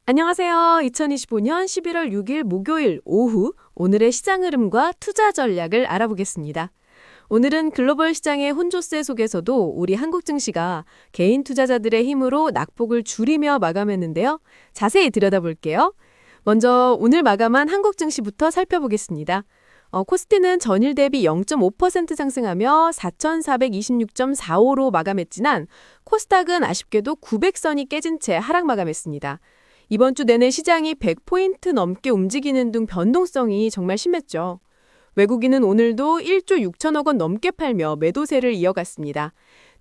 안녕하세요. 2025년 11월 6일 목요일 오후 오늘의 시장 흐름과 투자 전략을 알아보겠습니다. 오늘은 글로벌 시장의 혼조세 속에서도 우리 한국 증시가 개인 투자자들의 힘으로 낙폭을 줄이며 마감했는데요. 자세히 들여다볼게요. 먼저 오늘 마감한 한국 증시부터 살펴보겠습니다. 코스피는 전일 대비 0.5% 상승하며 4,426.45로 마감했지만 코스닥은 아쉽게도 900선이 깨진 채 하락 마감했습니다. 이번 주 내내 시장이 100포인트 넘게 움직이는 등 변동성이 정말 심했죠. 외국인은 오늘도 1조 6천억 원 넘게 팔며 매도세를 이어갔습니다.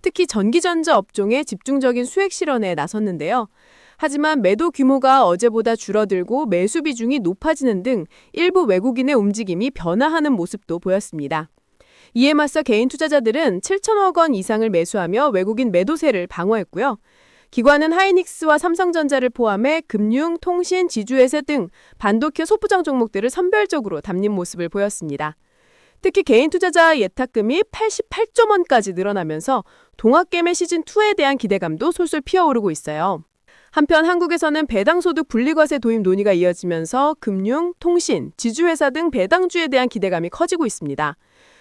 특히 전기전자 업종에 집중적인 수액 실현에 나섰는데요. 하지만 매도 규모가 어제보다 줄어들고 매수 비중이 높아지는 등 일부 외국인의 움직임이 변화하는 모습도 보였습니다. 이에 맞서 개인 투자자들은 7천억 원 이상을 매수하며 외국인 매도세를 방어했고요. 기관은 하이닉스와 삼성전자를 포함해 금융, 통신, 지주회사 등 반도체 소부장 종목들을 선별적으로 담는 모습을 보였습니다. 특히 개인 투자자 예탁금이 88조 원까지 늘어나면서 동학개미 시즌2에 대한 기대감도 솔솔 피어오르고 있어요. 한편 한국에서는 배당소득 분리과세 도입 논의가 이어지면서 금융, 통신, 지주회사 등 배당주에 대한 기대감이 커지고 있습니다.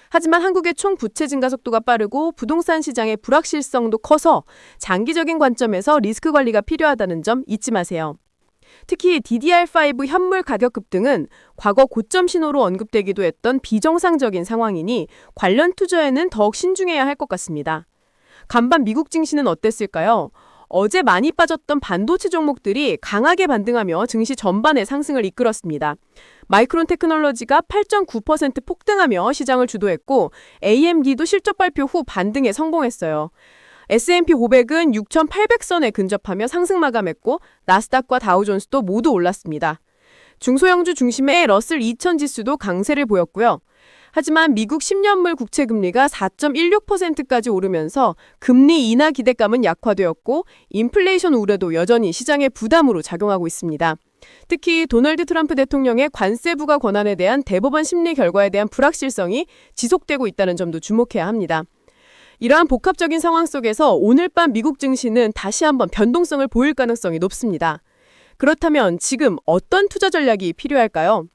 하지만 한국의 총 부채 증가 속도가 빠르고 부동산 시장의 불확실성도 커서 장기적인 관점에서 리스크 관리가 필요하다는 점 잊지 마세요. 특히 DDR5 현물 가격 급등은 과거 고점 신호로 언급되기도 했던 비정상적인 상황이니 관련 투자에는 더욱 신중해야 할 것 같습니다. 간밤 미국 증시는 어땠을까요? 어제 많이 빠졌던 반도체 종목들이 강하게 반등하며 증시 전반의 상승을 이끌었습니다. 마이크론 테크놀로지가 8.9% 폭등하며 시장을 주도했고 AMD도 실적 발표 후 반등에 성공했어요. S&P 500은 6,800선에 근접하며 상승 마감했고 나스닥과 다우존스도 모두 올랐습니다. 중소형주 중심의 러셀 2000 지수도 강세를 보였고요. 하지만 미국 10년물 국채금리가 4.16%까지 오르면서 금리 인하 기대감은 약화되었고 인플레이션 우려도 여전히 시장의 부담으로 작용하고 있습니다. 특히 도널드 트럼프 대통령의 관세 부과 권한에 대한 대법원 심리 결과에 대한 불확실성이 지속되고 있다는 점도 주목해야 합니다. 이러한 복합적인 상황 속에서 오늘 밤 미국 증시는 다시 한번 변동성을 보일 가능성이 높습니다. 그렇다면 지금 어떤 투자 전략이 필요할까요?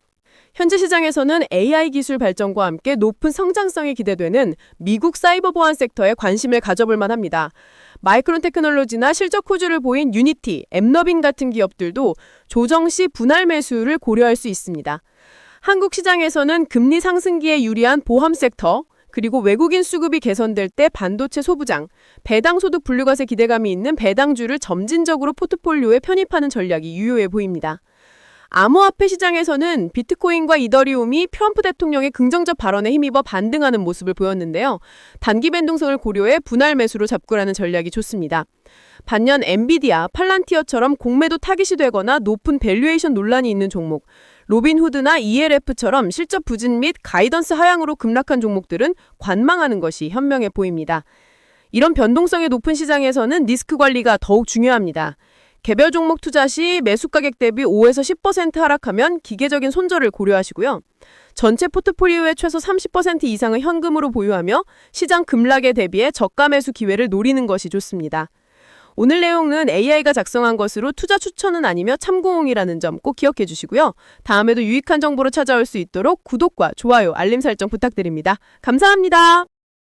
현재 시장에서는 AI 기술 발전과 함께 높은 성장성이 기대되는 미국 사이버 보안 섹터에 관심을 가져볼 만합니다. 마이크론 테크놀로지나 실적 호주를 보인 유니티, 엠너빈 같은 기업들도 조정 시 분할 매수를 고려할 수 있습니다. 한국 시장에서는 금리 상승기에 유리한 보험 섹터, 그리고 외국인 수급이 개선될 때 반도체 소부장, 배당소득 분류과세 기대감이 있는 배당주를 점진적으로 포트폴리오에 편입하는 전략이 유효해 보입니다. 암호화폐 시장에서는 비트코인과 이더리움이 트럼프 대통령의 긍정적 발언에 힘입어 반등하는 모습을 보였는데요. 단기 변동성을 고려해 분할 매수로 접근하는 전략이 좋습니다. 반면 엔비디아, 팔란티어처럼 공매도 타깃이 되거나 높은 밸류에이션 논란이 있는 종목, 로빈후드나 ELF처럼 실적 부진 및 가이던스 하향으로 급락한 종목들은 관망하는 것이 현명해 보입니다. 이런 변동성이 높은 시장에서는 리스크 관리가 더욱 중요합니다. 개별 종목 투자 시 매수 가격 대비 5에서 10% 하락하면 기계적인 손절을 고려하시고요. 전체 포트폴리오의 최소 30% 이상을 현금으로 보유하며 시장 급락에 대비해 저가 매수 기회를 노리는 것이 좋습니다. 오늘 내용은 AI가 작성한 것으로 투자 추천은 아니며 참고용이라는 점 꼭 기억해 주시고요. 다음에도 유익한 정보로 찾아올 수 있도록 구독과 좋아요, 알림 설정 부탁드립니다. 감사합니다.